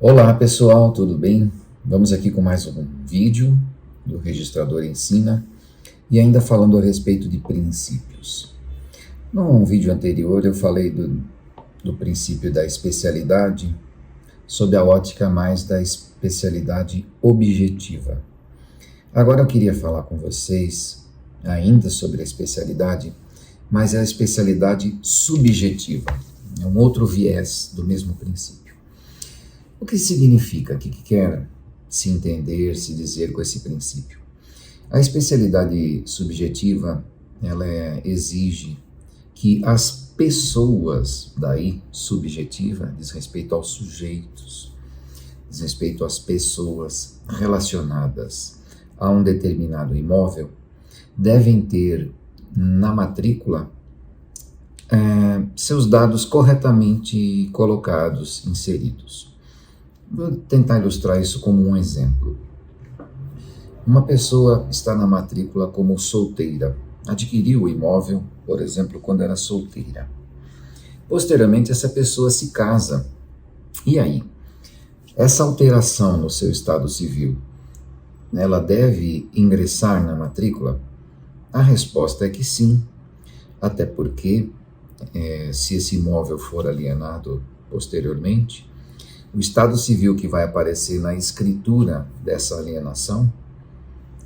Olá pessoal, tudo bem? Vamos aqui com mais um vídeo do Registrador Ensina e ainda falando a respeito de princípios. Num vídeo anterior eu falei do princípio da especialidade sob a ótica mais da especialidade objetiva. Agora eu queria falar com vocês ainda sobre a especialidade, mas a especialidade subjetiva, é um outro viés do mesmo princípio. O que significa? O que quer se entender, se dizer com esse princípio? A especialidade subjetiva, ela exige que as pessoas, daí subjetiva, diz respeito aos sujeitos, diz respeito às pessoas relacionadas a um determinado imóvel, devem ter na matrícula seus dados corretamente colocados, inseridos. Vou tentar ilustrar isso como um exemplo. Uma pessoa está na matrícula como solteira, adquiriu o imóvel, por exemplo, quando era solteira. Posteriormente, essa pessoa se casa. E aí? Essa alteração no seu estado civil, ela deve ingressar na matrícula? A resposta é que sim, até porque se esse imóvel for alienado posteriormente, o estado civil que vai aparecer na escritura dessa alienação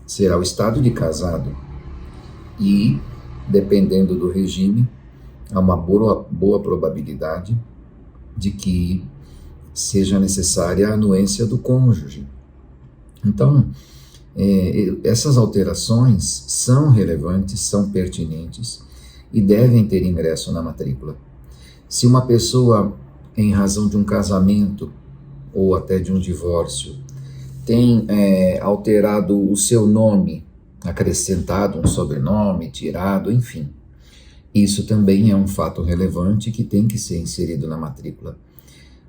será o estado de casado e, dependendo do regime, há uma boa probabilidade de que seja necessária a anuência do cônjuge. Então, essas alterações são relevantes, são pertinentes e devem ter ingresso na matrícula. Se uma pessoa, em razão de um casamento ou até de um divórcio, tem alterado o seu nome, acrescentado um sobrenome, tirado, enfim, isso também é um fato relevante que tem que ser inserido na matrícula.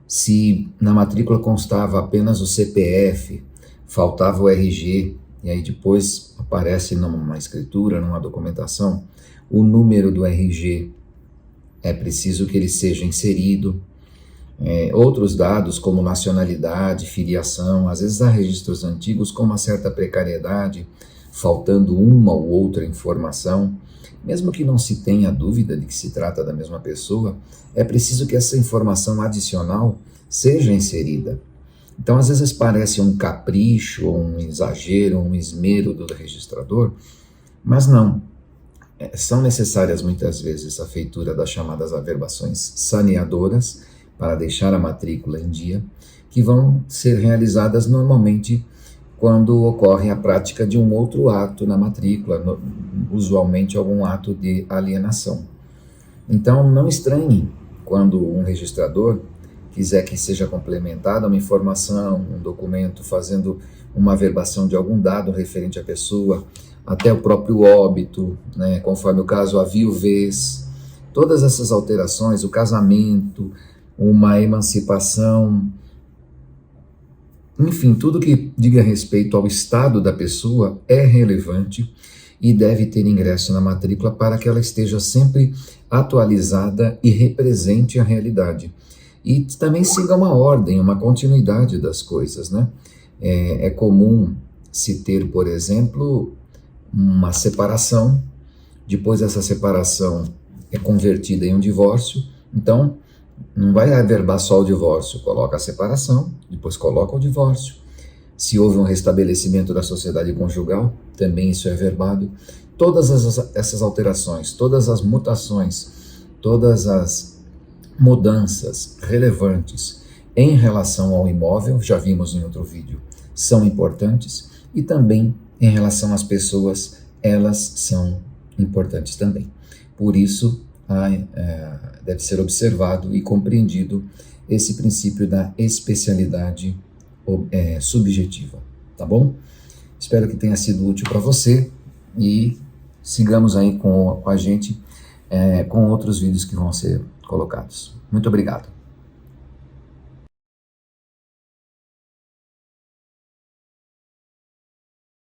Se na matrícula constava apenas o CPF, faltava o RG, e aí depois aparece numa escritura, numa documentação, o número do RG, é preciso que ele seja inserido. Outros dados como nacionalidade, filiação, às vezes há registros antigos com uma certa precariedade, faltando uma ou outra informação. Mesmo que não se tenha dúvida de que se trata da mesma pessoa, é preciso que essa informação adicional seja inserida. Então, às vezes parece um capricho, um exagero, um esmero do registrador, mas não. São necessárias muitas vezes a feitura das chamadas averbações saneadoras para deixar a matrícula em dia, que vão ser realizadas normalmente quando ocorre a prática de um outro ato na matrícula, usualmente algum ato de alienação. Então, não estranhe quando um registrador quiser que seja complementada uma informação, um documento fazendo uma averbação de algum dado referente à pessoa, até o próprio óbito, né, conforme o caso, a viuvez, todas essas alterações, o casamento, uma emancipação, enfim, tudo que diga respeito ao estado da pessoa é relevante e deve ter ingresso na matrícula para que ela esteja sempre atualizada e represente a realidade. E também siga uma ordem, uma continuidade das coisas, né? É comum se ter, por exemplo, uma separação, depois essa separação é convertida em um divórcio, então não vai averbar só o divórcio, coloca a separação, depois coloca o divórcio. Se houve um restabelecimento da sociedade conjugal, também isso é averbado. Todas essas alterações, todas as mutações, todas as mudanças relevantes em relação ao imóvel, já vimos em outro vídeo, são importantes, e também em relação às pessoas, elas são importantes também. Por isso, deve ser observado e compreendido esse princípio da especialidade subjetiva, tá bom? Espero que tenha sido útil para você e sigamos aí com a gente com outros vídeos que vão ser colocados. Muito obrigado.